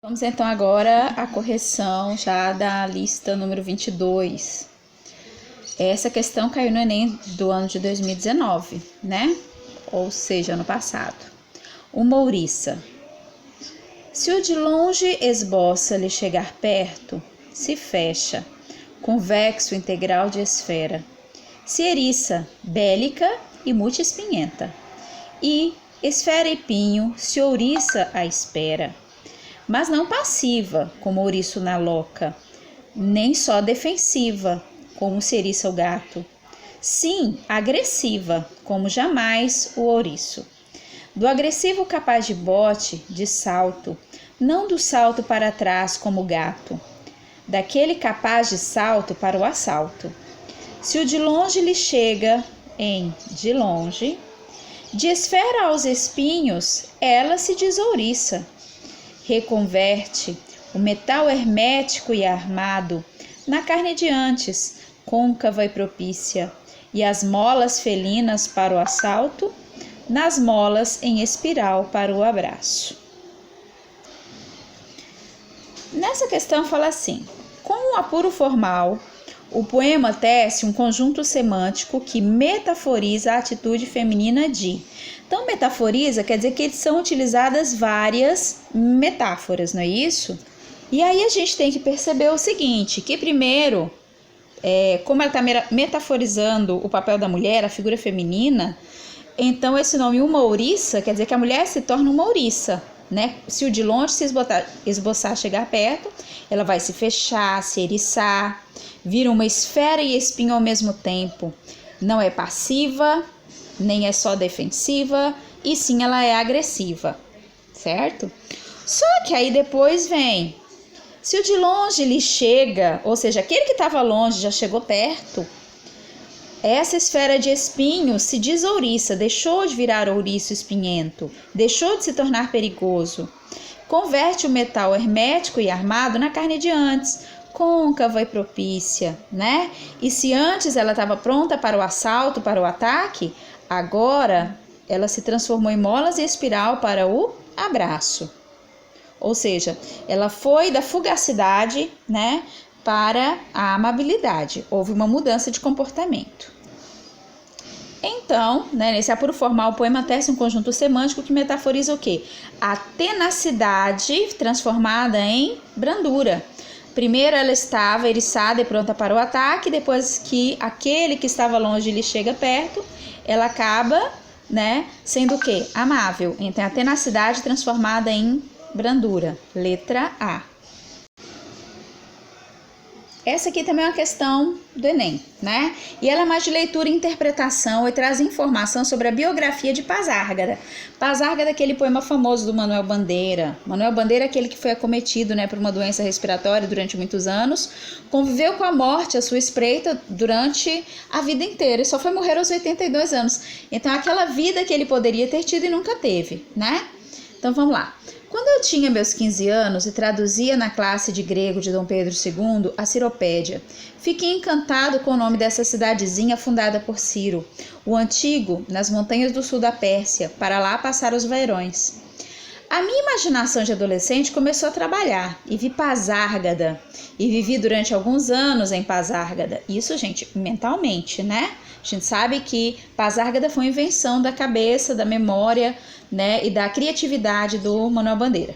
Vamos então agora à correção já da lista número 22. Essa questão caiu no Enem do ano de 2019, né? Ou seja, ano passado. Uma ouriça. Se o de longe esboça-lhe chegar perto, se fecha, convexo integral de esfera. Se eriça, bélica e multiespinhenta. E esfera e pinho se ouriça à espera. Mas não passiva, como ouriço na loca, nem só defensiva, como se eriça o gato. Sim, agressiva, como jamais o ouriço. Do agressivo capaz de bote, de salto, não do salto para trás como o gato, daquele capaz de salto para o assalto. Se o de longe lhe chega de longe, de esfera aos espinhos, ela se desouriça. Reconverte o metal hermético e armado na carne de antes, côncava e propícia, e as molas felinas para o assalto, nas molas em espiral para o abraço. Nessa questão fala assim: com o apuro formal, o poema tece um conjunto semântico que metaforiza a atitude feminina de. Então, metaforiza quer dizer que são utilizadas várias metáforas, não é isso? E aí a gente tem que perceber o seguinte, que primeiro, como ela está metaforizando o papel da mulher, a figura feminina, então esse nome uma ouriça quer dizer que a mulher se torna uma ouriça, né? Se o de longe se esboçar chegar perto, ela vai se fechar, se eriçar, vira uma esfera e espinho ao mesmo tempo. Não é passiva, nem é só defensiva, e sim ela é agressiva, certo? Só que aí depois vem, se o de longe lhe chega, ou seja, aquele que estava longe já chegou perto, essa esfera de espinho se desouriça, deixou de virar ouriço espinhento, deixou de se tornar perigoso. Converte o metal hermético e armado na carne de antes, côncava e propícia, né? E se antes ela estava pronta para o assalto, para o ataque, agora ela se transformou em molas e espiral para o abraço. Ou seja, ela foi da fugacidade, né, para a amabilidade. Houve uma mudança de comportamento. Então, né, nesse apuro formal, o poema tece um conjunto semântico que metaforiza o quê? A tenacidade transformada em brandura. Primeiro ela estava eriçada e pronta para o ataque, depois que aquele que estava longe lhe chega perto, ela acaba, né, sendo o quê? Amável. Então, a tenacidade transformada em brandura. Letra A. Essa aqui também é uma questão do Enem, né? E ela é mais de leitura e interpretação e traz informação sobre a biografia de Pasárgada. Pasárgada é aquele poema famoso do Manuel Bandeira. Manuel Bandeira é aquele que foi acometido, né, por uma doença respiratória durante muitos anos, conviveu com a morte, a sua espreita, durante a vida inteira e só foi morrer aos 82 anos. Então, aquela vida que ele poderia ter tido e nunca teve, né? Então, vamos lá. Quando eu tinha meus 15 anos e traduzia na classe de grego de Dom Pedro II a Ciropédia, fiquei encantado com o nome dessa cidadezinha fundada por Ciro, o antigo, nas montanhas do sul da Pérsia, para lá passar os verões. A minha imaginação de adolescente começou a trabalhar e vi Pasárgada. E vivi durante alguns anos em Pasárgada. Isso, gente, mentalmente, né? A gente sabe que Pasárgada foi uma invenção da cabeça, da memória, né, e da criatividade do Manuel Bandeira.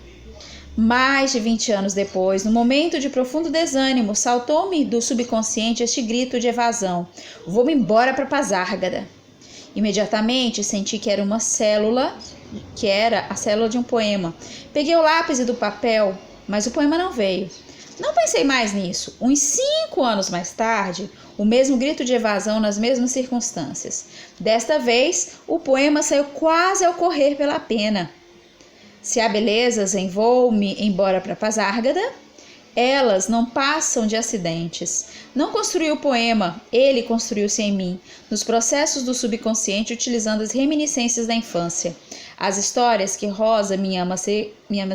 Mais de 20 anos depois, no momento de profundo desânimo, saltou-me do subconsciente este grito de evasão: vou-me embora para Pasárgada. Imediatamente senti que era uma célula, que era a célula de um poema. Peguei o lápis e do papel, mas o poema não veio. Não pensei mais nisso. Uns 5 anos mais tarde, o mesmo grito de evasão nas mesmas circunstâncias. Desta vez, o poema saiu quase ao correr pela pena. Se há belezas em vou-me embora para Pasárgada, elas não passam de acidentes. Não construí o poema, ele construiu-se em mim, nos processos do subconsciente, utilizando as reminiscências da infância. As histórias que Rosa, minha ama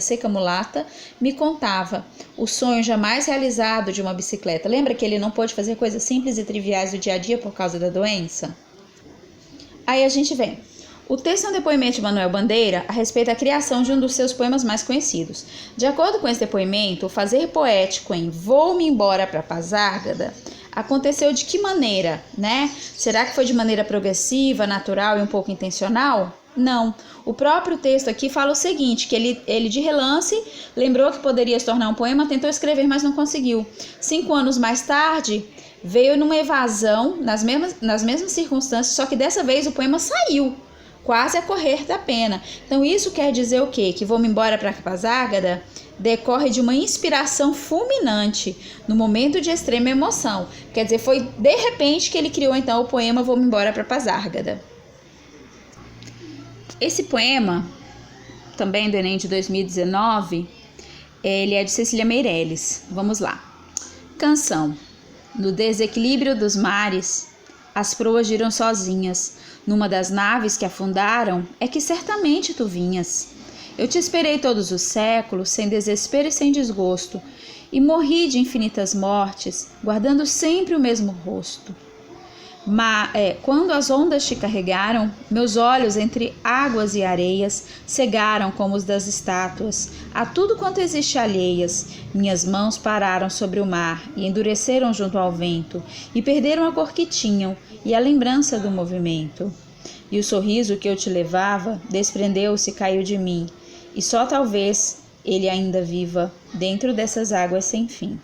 seca mulata, me contava. O sonho jamais realizado de uma bicicleta. Lembra que ele não pôde fazer coisas simples e triviais do dia a dia por causa da doença? Aí a gente vem. O texto é um depoimento de Manuel Bandeira a respeito da criação de um dos seus poemas mais conhecidos. De acordo com esse depoimento, o fazer poético em Vou-me embora para Pasárgada aconteceu de que maneira, né? Será que foi de maneira progressiva, natural e um pouco intencional? Não. O próprio texto aqui fala o seguinte, que ele de relance lembrou que poderia se tornar um poema, tentou escrever, mas não conseguiu. 5 anos mais tarde, veio numa evasão, nas mesmas circunstâncias, só que dessa vez o poema saiu, quase a correr da pena. Então isso quer dizer o quê? Que Vou-me embora para Pasárgada decorre de uma inspiração fulminante, no momento de extrema emoção. Quer dizer, foi de repente que ele criou então o poema Vou-me embora para Pasárgada. Esse poema, também do Enem de 2019, ele é de Cecília Meirelles. Vamos lá. Canção. No desequilíbrio dos mares, as proas giram sozinhas. Numa das naves que afundaram, é que certamente tu vinhas. Eu te esperei todos os séculos, sem desespero e sem desgosto, e morri de infinitas mortes, guardando sempre o mesmo rosto. Quando as ondas te carregaram, meus olhos entre águas e areias cegaram como os das estátuas, a tudo quanto existe alheias. Minhas mãos pararam sobre o mar e endureceram junto ao vento, e perderam a cor que tinham e a lembrança do movimento. E o sorriso que eu te levava desprendeu-se e caiu de mim, e só talvez ele ainda viva dentro dessas águas sem fim.